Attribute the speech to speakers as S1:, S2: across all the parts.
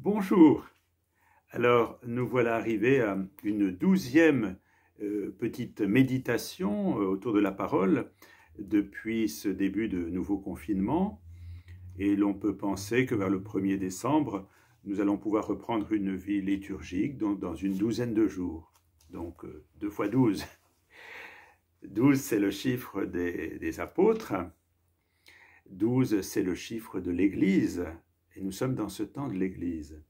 S1: Bonjour. Alors, nous voilà arrivés à une 12e petite méditation autour de la parole depuis ce début de nouveau confinement. Et l'on peut penser que vers le 1er décembre, nous allons pouvoir reprendre une vie liturgique donc dans une douzaine de jours. Donc 2 fois 12. 12, c'est le chiffre des apôtres. 12, c'est le chiffre de l'Église. Et nous sommes dans ce temps de l'Église.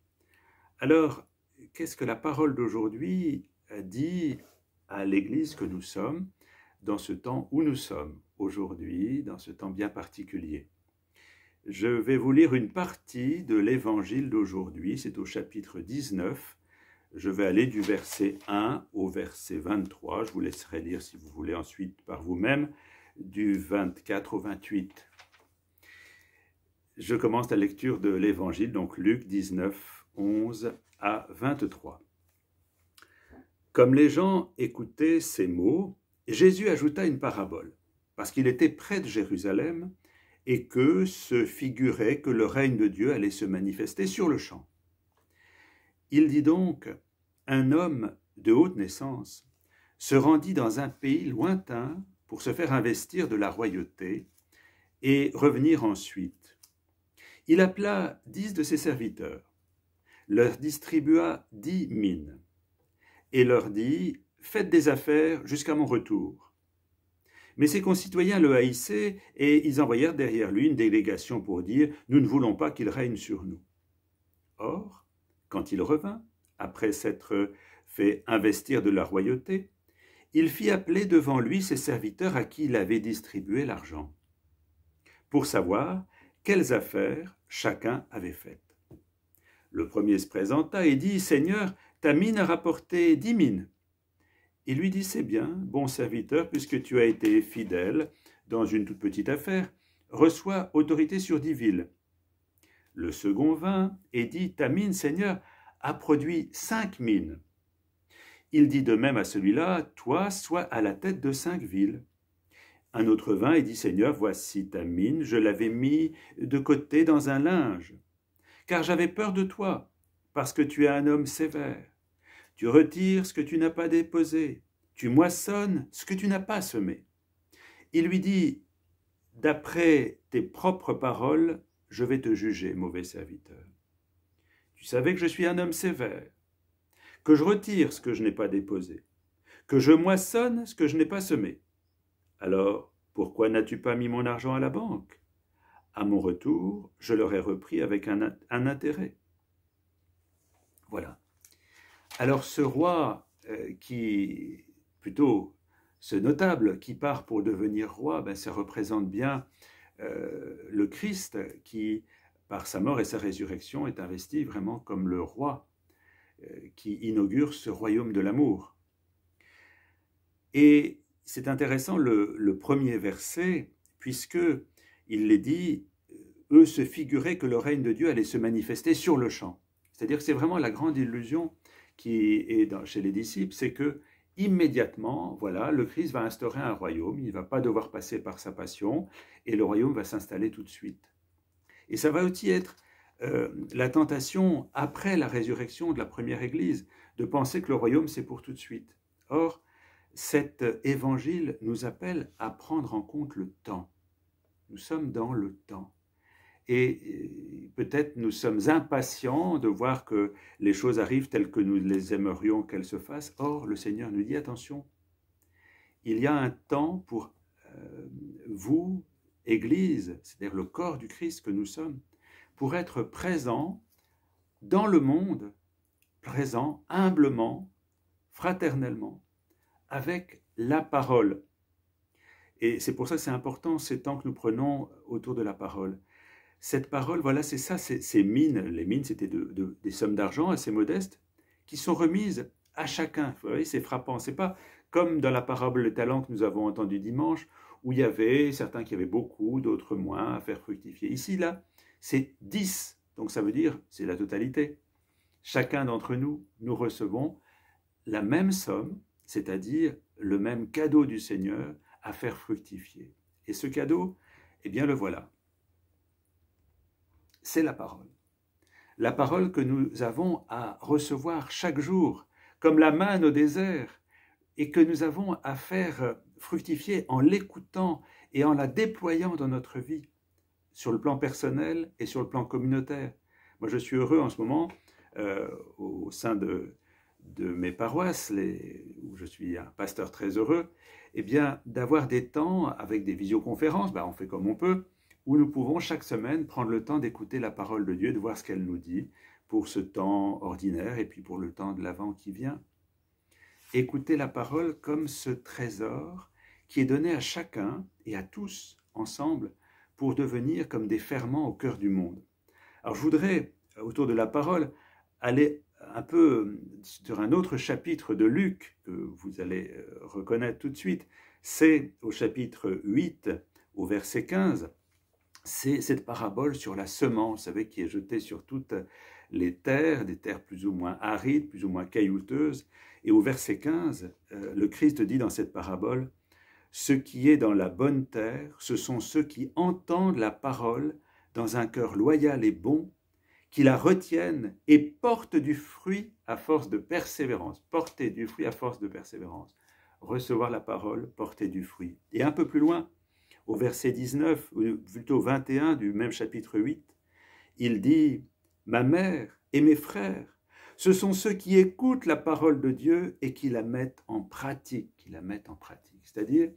S1: Alors, qu'est-ce que la parole d'aujourd'hui dit à l'Église que nous sommes dans ce temps où nous sommes aujourd'hui, dans ce temps bien particulier? Je vais vous lire une partie de l'Évangile d'aujourd'hui, c'est au chapitre 19. Je vais aller du verset 1 au verset 23. Je vous laisserai lire si vous voulez ensuite par vous-même, du 24 au 28. Je commence la lecture de l'Évangile, donc Luc 19, 11 à 23. Comme les gens écoutaient ces mots, Jésus ajouta une parabole, parce qu'il était près de Jérusalem et que se figurait que le règne de Dieu allait se manifester sur le champ. Il dit donc, un homme de haute naissance se rendit dans un pays lointain pour se faire investir de la royauté et revenir ensuite. Il appela 10 de ses serviteurs, leur distribua 10 mines et leur dit « Faites des affaires jusqu'à mon retour ». Mais ses concitoyens le haïssaient et ils envoyèrent derrière lui une délégation pour dire « Nous ne voulons pas qu'il règne sur nous ». Or, quand il revint, après s'être fait investir de la royauté, il fit appeler devant lui ses serviteurs à qui il avait distribué l'argent, pour savoir quelles affaires chacun avait faites. Le premier se présenta et dit « Seigneur, ta mine a rapporté 10 mines. » Il lui dit « C'est bien, bon serviteur, puisque tu as été fidèle dans une toute petite affaire, reçois autorité sur 10 villes. » Le second vint et dit « Ta mine, Seigneur, a produit 5 mines. » Il dit de même à celui-là « Toi, sois à la tête de 5 villes. » Un autre vint et dit « Seigneur, voici ta mine, je l'avais mis de côté dans un linge, car j'avais peur de toi, parce que tu es un homme sévère. Tu retires ce que tu n'as pas déposé, tu moissonnes ce que tu n'as pas semé. » Il lui dit « D'après tes propres paroles, je vais te juger, mauvais serviteur. Tu savais que je suis un homme sévère, que je retire ce que je n'ai pas déposé, que je moissonne ce que je n'ai pas semé. Alors, pourquoi n'as-tu pas mis mon argent à la banque? À mon retour, je l'aurais repris avec un intérêt. » Voilà. Alors ce roi ce notable qui part pour devenir roi, ça représente bien le Christ qui, par sa mort et sa résurrection, est investi vraiment comme le roi qui inaugure ce royaume de l'amour. Et c'est intéressant le premier verset, puisqu'il est dit « Eux se figuraient que le règne de Dieu allait se manifester sur le champ ». C'est-à-dire que c'est vraiment la grande illusion qui est chez les disciples, c'est que immédiatement, voilà, le Christ va instaurer un royaume, il ne va pas devoir passer par sa passion, et le royaume va s'installer tout de suite. Et ça va aussi être la tentation, après la résurrection de la première Église, de penser que le royaume, c'est pour tout de suite. Or, cet évangile nous appelle à prendre en compte le temps. Nous sommes dans le temps. Et peut-être nous sommes impatients de voir que les choses arrivent telles que nous les aimerions qu'elles se fassent. Or, le Seigneur nous dit, attention, il y a un temps pour vous, Église, c'est-à-dire le corps du Christ que nous sommes, pour être présents dans le monde, présents humblement, fraternellement, avec la parole. Et c'est pour ça que c'est important ces temps que nous prenons autour de la parole. Cette parole, voilà, c'est ça, ces mines. Les mines, c'était des sommes d'argent assez modestes qui sont remises à chacun. Vous voyez, c'est frappant. C'est pas comme dans la parabole des talents que nous avons entendue dimanche, où il y avait certains qui avaient beaucoup, d'autres moins à faire fructifier. Ici, là, c'est 10. Donc ça veut dire, c'est la totalité. Chacun d'entre nous, nous recevons la même somme, c'est-à-dire le même cadeau du Seigneur à faire fructifier. Et ce cadeau, eh bien le voilà. C'est la parole. la parole que nous avons à recevoir chaque jour, comme la manne au désert, et que nous avons à faire fructifier en l'écoutant et en la déployant dans notre vie, sur le plan personnel et sur le plan communautaire. Moi, je suis heureux en ce moment, au sein de mes paroisses, où je suis un pasteur très heureux, eh bien, d'avoir des temps avec des visioconférences, on fait comme on peut, où nous pouvons chaque semaine prendre le temps d'écouter la parole de Dieu, de voir ce qu'elle nous dit pour ce temps ordinaire et puis pour le temps de l'Avent qui vient. Écouter la parole comme ce trésor qui est donné à chacun et à tous ensemble pour devenir comme des ferments au cœur du monde. Alors je voudrais, autour de la parole, aller un peu sur un autre chapitre de Luc que vous allez reconnaître tout de suite. C'est au chapitre 8, au verset 15. C'est cette parabole sur la semence, vous savez, qui est jetée sur toutes les terres, des terres plus ou moins arides, plus ou moins caillouteuses. Et au verset 15, le Christ dit dans cette parabole, « Ce qui est dans la bonne terre, ce sont ceux qui entendent la parole dans un cœur loyal et bon, qui la retiennent et portent du fruit à force de persévérance. » Porter du fruit à force de persévérance. Recevoir la parole, porter du fruit. Et un peu plus loin, au verset 19, ou plutôt 21 du même chapitre 8, il dit « Ma mère et mes frères, ce sont ceux qui écoutent la parole de Dieu et qui la mettent en pratique. » C'est-à-dire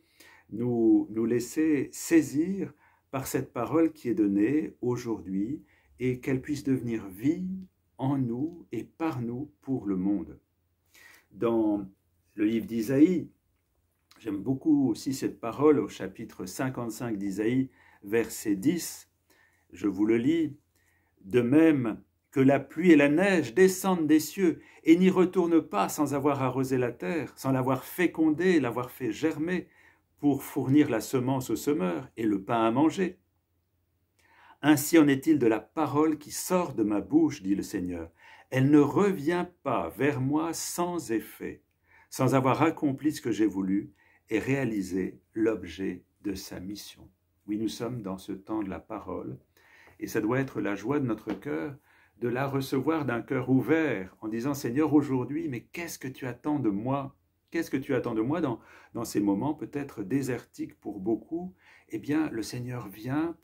S1: nous laisser saisir par cette parole qui est donnée aujourd'hui et qu'elle puisse devenir vie en nous et par nous pour le monde. Dans le livre d'Isaïe, j'aime beaucoup aussi cette parole au chapitre 55 d'Isaïe, verset 10, je vous le lis, « De même que la pluie et la neige descendent des cieux et n'y retournent pas sans avoir arrosé la terre, sans l'avoir fécondée, l'avoir fait germer, pour fournir la semence au semeur et le pain à manger. Ainsi en est-il de la parole qui sort de ma bouche, dit le Seigneur. Elle ne revient pas vers moi sans effet, sans avoir accompli ce que j'ai voulu et réalisé l'objet de sa mission. » Oui, nous sommes dans ce temps de la parole et ça doit être la joie de notre cœur de la recevoir d'un cœur ouvert en disant « Seigneur, aujourd'hui, mais qu'est-ce que tu attends de moi ? Qu'est-ce que tu attends de moi dans ces moments peut-être désertiques pour beaucoup ? » Eh bien, le Seigneur vient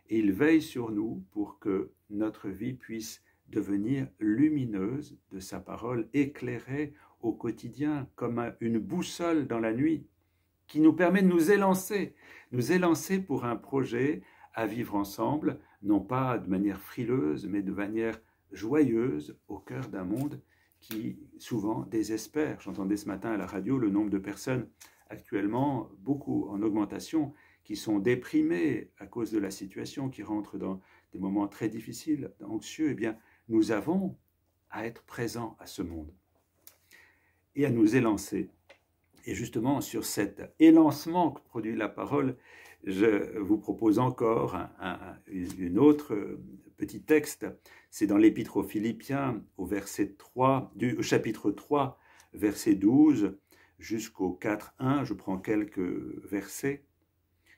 S1: et il veille sur nous pour que notre vie puisse devenir lumineuse de sa parole, éclairée au quotidien comme une boussole dans la nuit qui nous permet de nous élancer pour un projet à vivre ensemble, non pas de manière frileuse, mais de manière joyeuse au cœur d'un monde qui souvent désespère. J'entendais ce matin à la radio le nombre de personnes actuellement, beaucoup en augmentation, qui sont déprimées à cause de la situation, qui rentrent dans des moments très difficiles, anxieux. Eh bien, nous avons à être présents à ce monde et à nous élancer. Et justement, sur cet élancement que produit la parole, je vous propose encore une autre petit texte. C'est dans l'Épître aux Philippiens, au chapitre 3, verset 12, jusqu'au 4.1. Je prends quelques versets.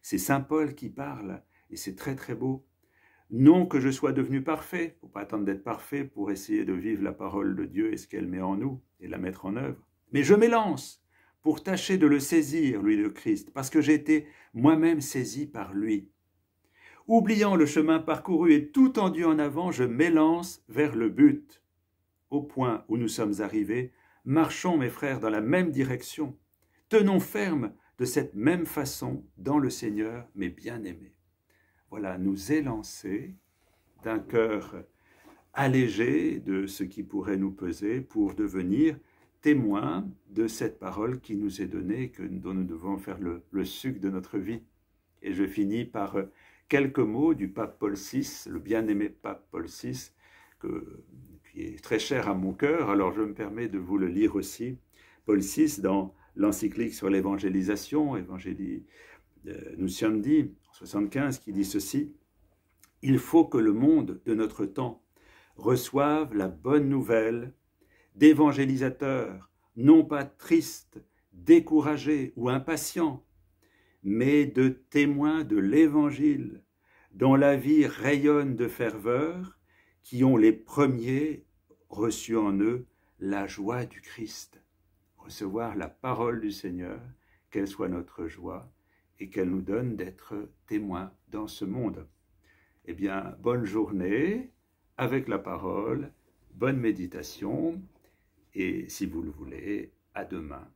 S1: C'est saint Paul qui parle, et c'est très très beau. « Non que je sois devenu parfait, il ne faut pas attendre d'être parfait pour essayer de vivre la parole de Dieu et ce qu'elle met en nous, et la mettre en œuvre. Mais je m'élance pour tâcher de le saisir, lui le Christ, parce que j'ai été moi-même saisi par lui. Oubliant le chemin parcouru et tout tendu en avant, je m'élance vers le but. Au point où nous sommes arrivés, marchons, mes frères, dans la même direction. Tenons ferme de cette même façon dans le Seigneur, mes bien-aimés. » Voilà, nous élancer d'un cœur allégé de ce qui pourrait nous peser pour devenir témoins de cette parole qui nous est donnée, dont nous devons faire le sucre de notre vie. Et je finis par quelques mots du pape Paul VI, le bien-aimé pape Paul VI, qui est très cher à mon cœur, alors je me permets de vous le lire aussi. Paul VI, dans l'encyclique sur l'évangélisation, Evangelii Nuntiandi, en 75, qui dit ceci, « Il faut que le monde de notre temps reçoive la bonne nouvelle d'évangélisateurs, non pas tristes, découragés ou impatients, mais de témoins de l'Évangile, dont la vie rayonne de ferveur, qui ont les premiers reçu en eux la joie du Christ. Recevoir la parole du Seigneur, qu'elle soit notre joie et qu'elle nous donne d'être témoins dans ce monde. Eh bien, bonne journée avec la parole, bonne méditation et si vous le voulez, à demain.